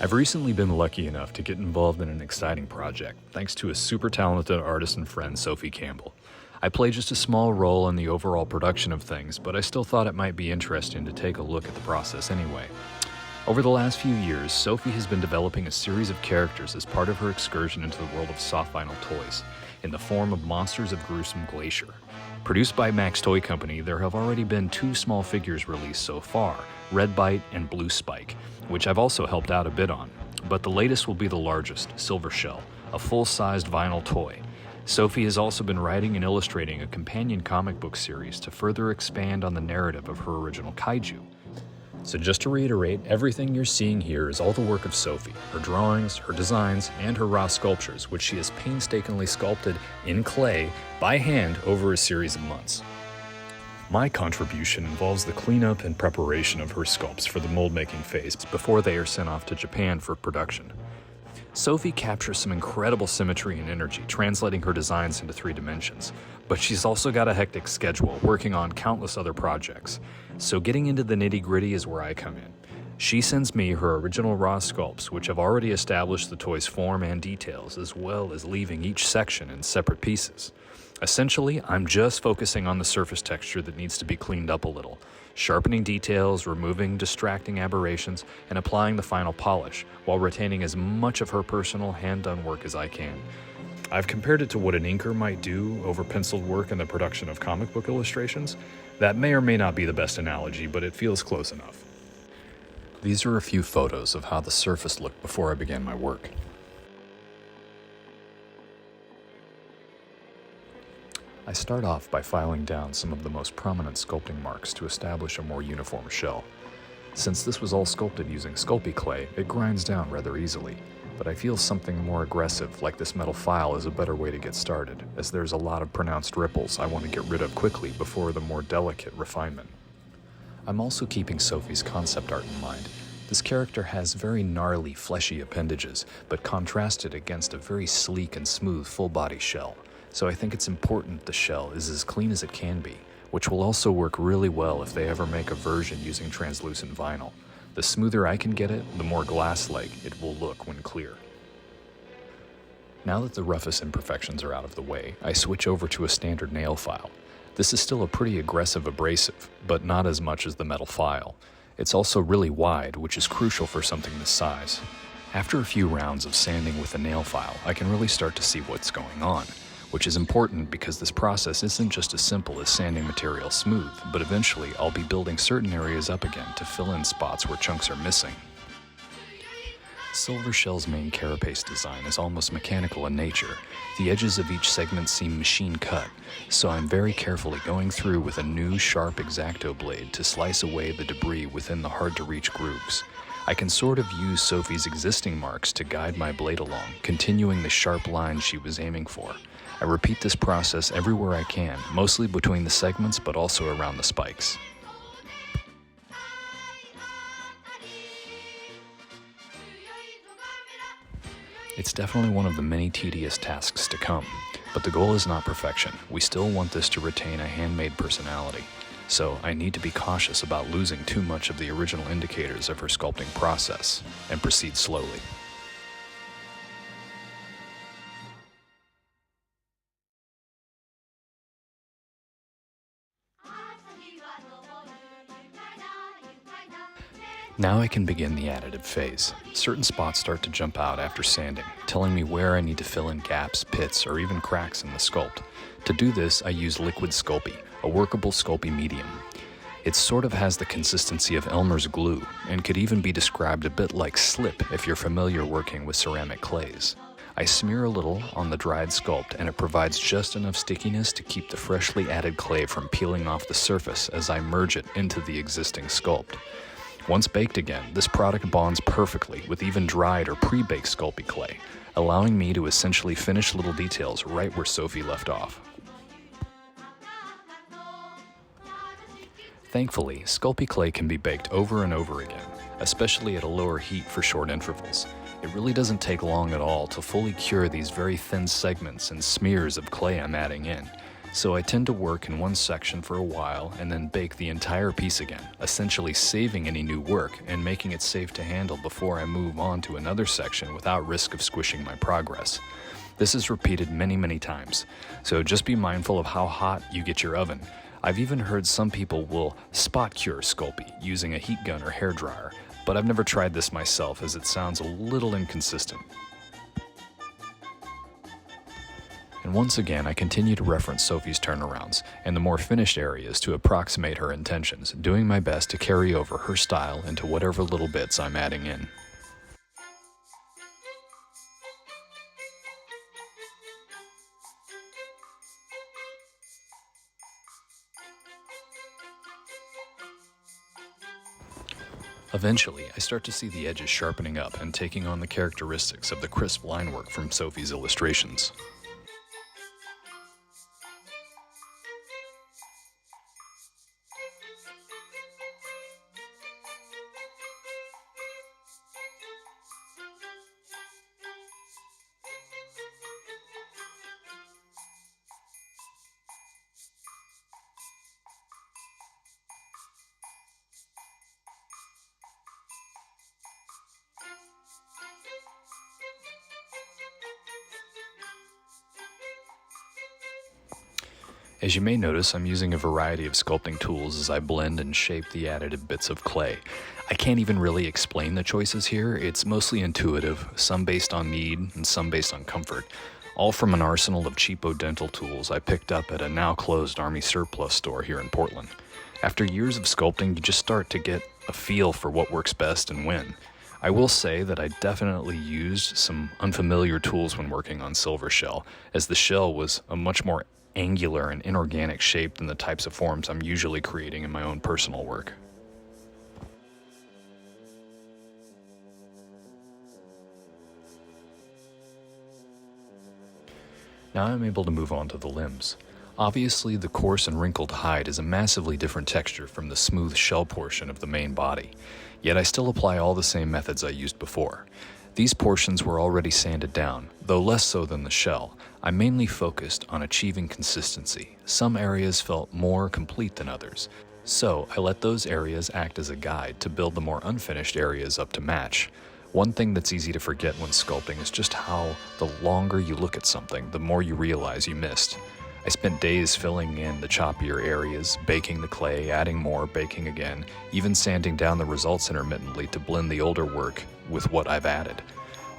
I've recently been lucky enough to get involved in an exciting project, thanks to a super talented artist and friend, Sophie Campbell. I play just a small role in the overall production of things, but I still thought it might be interesting to take a look at the process anyway. Over the last few years, Sophie has been developing a series of characters as part of her excursion into the world of soft vinyl toys, in the form of Monsters of Gruesome Glacier. Produced by Max Toy Company, there have already been 2 small figures released so far, Red Bite and Blue Spike, which I've also helped out a bit on. But the latest will be the largest, SilverShell, a full-sized vinyl toy. Sophie has also been writing and illustrating a companion comic book series to further expand on the narrative of her original kaiju. So just to reiterate, everything you're seeing here is all the work of Sophie, her drawings, her designs, and her raw sculptures, which she has painstakingly sculpted in clay by hand over a series of months. My contribution involves the cleanup and preparation of her sculpts for the mold-making phase before they are sent off to Japan for production. Sophie captures some incredible symmetry and energy, translating her designs into 3 dimensions, but she's also got a hectic schedule, working on countless other projects. So getting into the nitty-gritty is where I come in. She sends me her original raw sculpts, which have already established the toy's form and details, as well as leaving each section in separate pieces. Essentially, I'm just focusing on the surface texture that needs to be cleaned up a little, sharpening details, removing distracting aberrations, and applying the final polish, while retaining as much of her personal hand-done work as I can. I've compared it to what an inker might do over penciled work in the production of comic book illustrations. That may or may not be the best analogy, but it feels close enough. These are a few photos of how the surface looked before I began my work. I start off by filing down some of the most prominent sculpting marks to establish a more uniform shell. Since this was all sculpted using Sculpey clay, it grinds down rather easily, but I feel something more aggressive, like this metal file, is a better way to get started, as there's a lot of pronounced ripples I want to get rid of quickly before the more delicate refinement. I'm also keeping Sophie's concept art in mind. This character has very gnarly, fleshy appendages, but contrasted against a very sleek and smooth full-body shell. So I think it's important the shell is as clean as it can be, which will also work really well if they ever make a version using translucent vinyl. The smoother I can get it, the more glass-like it will look when clear. Now that the roughest imperfections are out of the way, I switch over to a standard nail file. This is still a pretty aggressive abrasive, but not as much as the metal file. It's also really wide, which is crucial for something this size. After a few rounds of sanding with the nail file, I can really start to see what's going on, which is important because this process isn't just as simple as sanding material smooth, but eventually I'll be building certain areas up again to fill in spots where chunks are missing. SilverShell's main carapace design is almost mechanical in nature. The edges of each segment seem machine cut, so I'm very carefully going through with a new sharp X-Acto blade to slice away the debris within the hard-to-reach grooves. I can sort of use Sophie's existing marks to guide my blade along, continuing the sharp lines she was aiming for. I repeat this process everywhere I can, mostly between the segments but also around the spikes. It's definitely one of the many tedious tasks to come, but the goal is not perfection. We still want this to retain a handmade personality, so I need to be cautious about losing too much of the original indicators of her sculpting process, and proceed slowly. Now I can begin the additive phase. Certain spots start to jump out after sanding, telling me where I need to fill in gaps, pits, or even cracks in the sculpt. To do this, I use liquid Sculpey, a workable Sculpey medium. It sort of has the consistency of Elmer's glue, and could even be described a bit like slip if you're familiar working with ceramic clays. I smear a little on the dried sculpt, and it provides just enough stickiness to keep the freshly added clay from peeling off the surface as I merge it into the existing sculpt. Once baked again, this product bonds perfectly with even dried or pre-baked Sculpey clay, allowing me to essentially finish little details right where Sophie left off. Thankfully, Sculpey clay can be baked over and over again, especially at a lower heat for short intervals. It really doesn't take long at all to fully cure these very thin segments and smears of clay I'm adding in. So I tend to work in one section for a while and then bake the entire piece again, essentially saving any new work and making it safe to handle before I move on to another section without risk of squishing my progress. This is repeated many times, so just be mindful of how hot you get your oven. I've even heard some people will spot cure Sculpey using a heat gun or hairdryer, but I've never tried this myself as it sounds a little inconsistent. And once again, I continue to reference Sophie's turnarounds and the more finished areas to approximate her intentions, doing my best to carry over her style into whatever little bits I'm adding in. Eventually, I start to see the edges sharpening up and taking on the characteristics of the crisp line work from Sophie's illustrations. As you may notice, I'm using a variety of sculpting tools as I blend and shape the additive bits of clay. I can't even really explain the choices here. It's mostly intuitive, some based on need and some based on comfort, all from an arsenal of cheapo dental tools I picked up at a now closed Army surplus store here in Portland. After years of sculpting, you just start to get a feel for what works best and when. I will say that I definitely used some unfamiliar tools when working on SilverShell, as the shell was a much more angular and inorganic shape than the types of forms I'm usually creating in my own personal work. Now I'm able to move on to the limbs. Obviously, the coarse and wrinkled hide is a massively different texture from the smooth shell portion of the main body, yet I still apply all the same methods I used before. These portions were already sanded down, though less so than the shell. I mainly focused on achieving consistency. Some areas felt more complete than others, so I let those areas act as a guide to build the more unfinished areas up to match. One thing that's easy to forget when sculpting is just how the longer you look at something, the more you realize you missed. I spent days filling in the choppier areas, baking the clay, adding more, baking again, even sanding down the results intermittently to blend the older work with what I've added,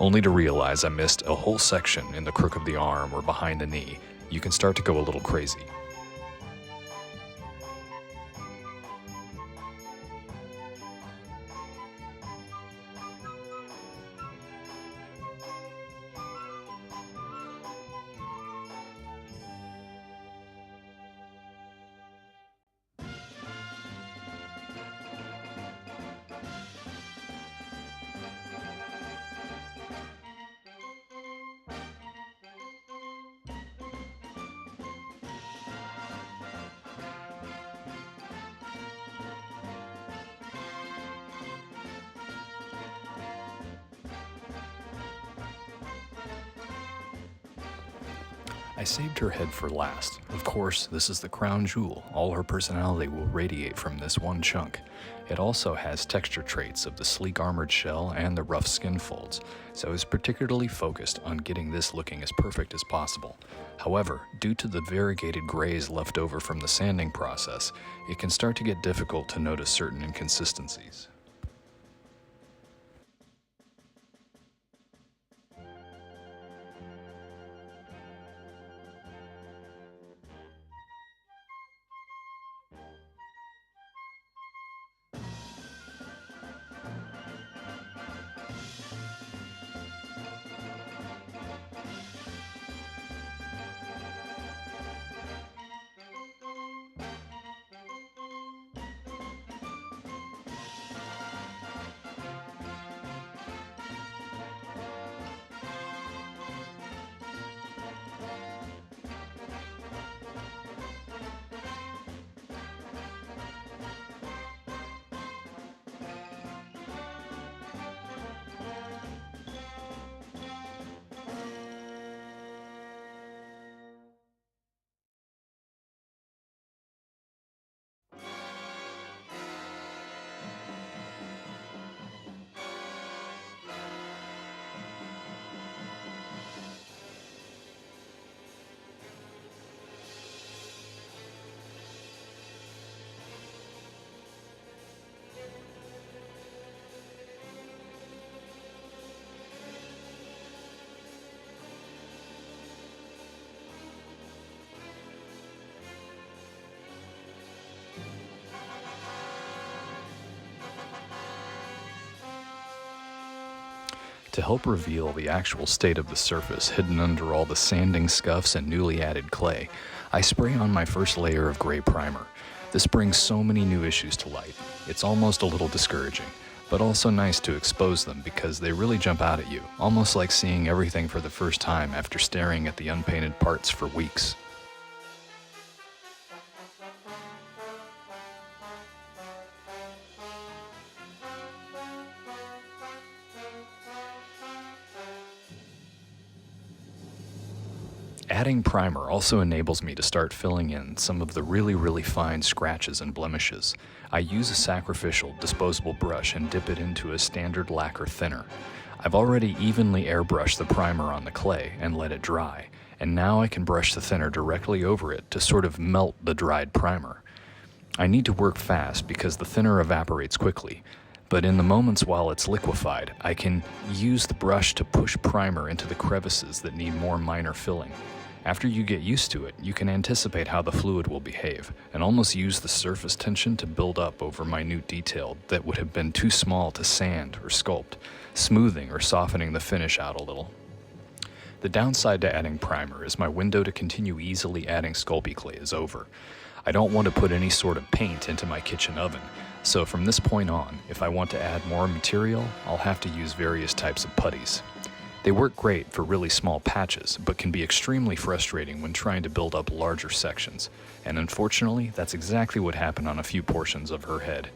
only to realize I missed a whole section in the crook of the arm or behind the knee. You can start to go a little crazy. I saved her head for last. Of course, this is the crown jewel. All her personality will radiate from this one chunk. It also has texture traits of the sleek armored shell and the rough skin folds, so I was particularly focused on getting this looking as perfect as possible. However, due to the variegated grays left over from the sanding process, it can start to get difficult to notice certain inconsistencies. To help reveal the actual state of the surface hidden under all the sanding scuffs and newly added clay, I spray on my first layer of gray primer. This brings so many new issues to light. It's almost a little discouraging, but also nice to expose them because they really jump out at you, almost like seeing everything for the first time after staring at the unpainted parts for weeks. Adding primer also enables me to start filling in some of the really fine scratches and blemishes. I use a sacrificial disposable brush and dip it into a standard lacquer thinner. I've already evenly airbrushed the primer on the clay and let it dry, and now I can brush the thinner directly over it to sort of melt the dried primer. I need to work fast because the thinner evaporates quickly, but in the moments while it's liquefied, I can use the brush to push primer into the crevices that need more minor filling. After you get used to it, you can anticipate how the fluid will behave, and almost use the surface tension to build up over minute detail that would have been too small to sand or sculpt, smoothing or softening the finish out a little. The downside to adding primer is my window to continue easily adding Sculpey clay is over. I don't want to put any sort of paint into my kitchen oven, so from this point on, if I want to add more material, I'll have to use various types of putties. They work great for really small patches, but can be extremely frustrating when trying to build up larger sections. And unfortunately, that's exactly what happened on a few portions of her head.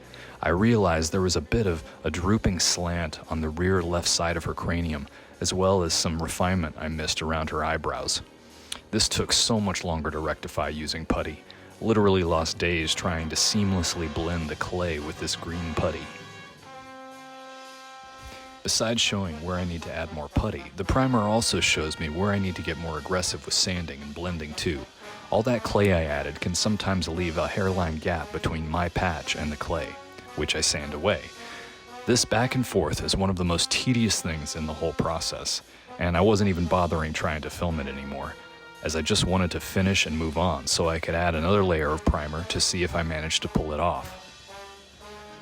I realized there was a bit of a drooping slant on the rear left side of her cranium, as well as some refinement I missed around her eyebrows. This took so much longer to rectify using putty. Literally lost days trying to seamlessly blend the clay with this green putty. Besides showing where I need to add more putty, the primer also shows me where I need to get more aggressive with sanding and blending too. All that clay I added can sometimes leave a hairline gap between my patch and the clay, which I sand away. This back and forth is one of the most tedious things in the whole process, and I wasn't even bothering trying to film it anymore, as I just wanted to finish and move on so I could add another layer of primer to see if I managed to pull it off.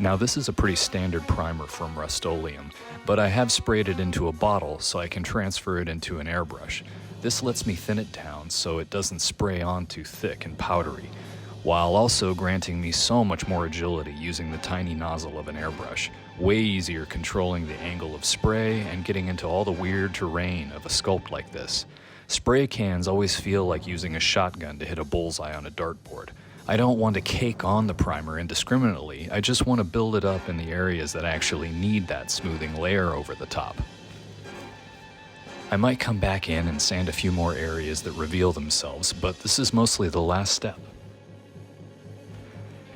Now this is a pretty standard primer from Rust-Oleum, but I have sprayed it into a bottle so I can transfer it into an airbrush. This lets me thin it down so it doesn't spray on too thick and powdery, while also granting me so much more agility using the tiny nozzle of an airbrush. Way easier controlling the angle of spray and getting into all the weird terrain of a sculpt like this. Spray cans always feel like using a shotgun to hit a bullseye on a dartboard. I don't want to cake on the primer indiscriminately, I just want to build it up in the areas that actually need that smoothing layer over the top. I might come back in and sand a few more areas that reveal themselves, but this is mostly the last step.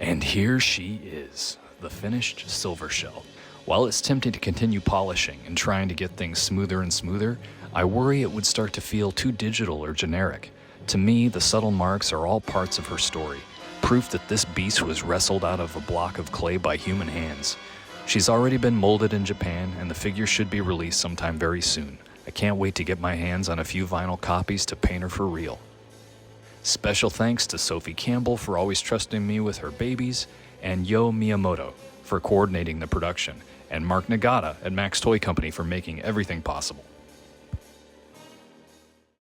And here she is, the finished SilverShell. While it's tempting to continue polishing and trying to get things smoother and smoother, I worry it would start to feel too digital or generic. To me, the subtle marks are all parts of her story. Proof that this beast was wrestled out of a block of clay by human hands. She's already been molded in Japan, and the figure should be released sometime very soon. I can't wait to get my hands on a few vinyl copies to paint her for real. Special thanks to Sophie Campbell for always trusting me with her babies, and Yo Miyamoto for coordinating the production, and Mark Nagata at Max Toy Company for making everything possible.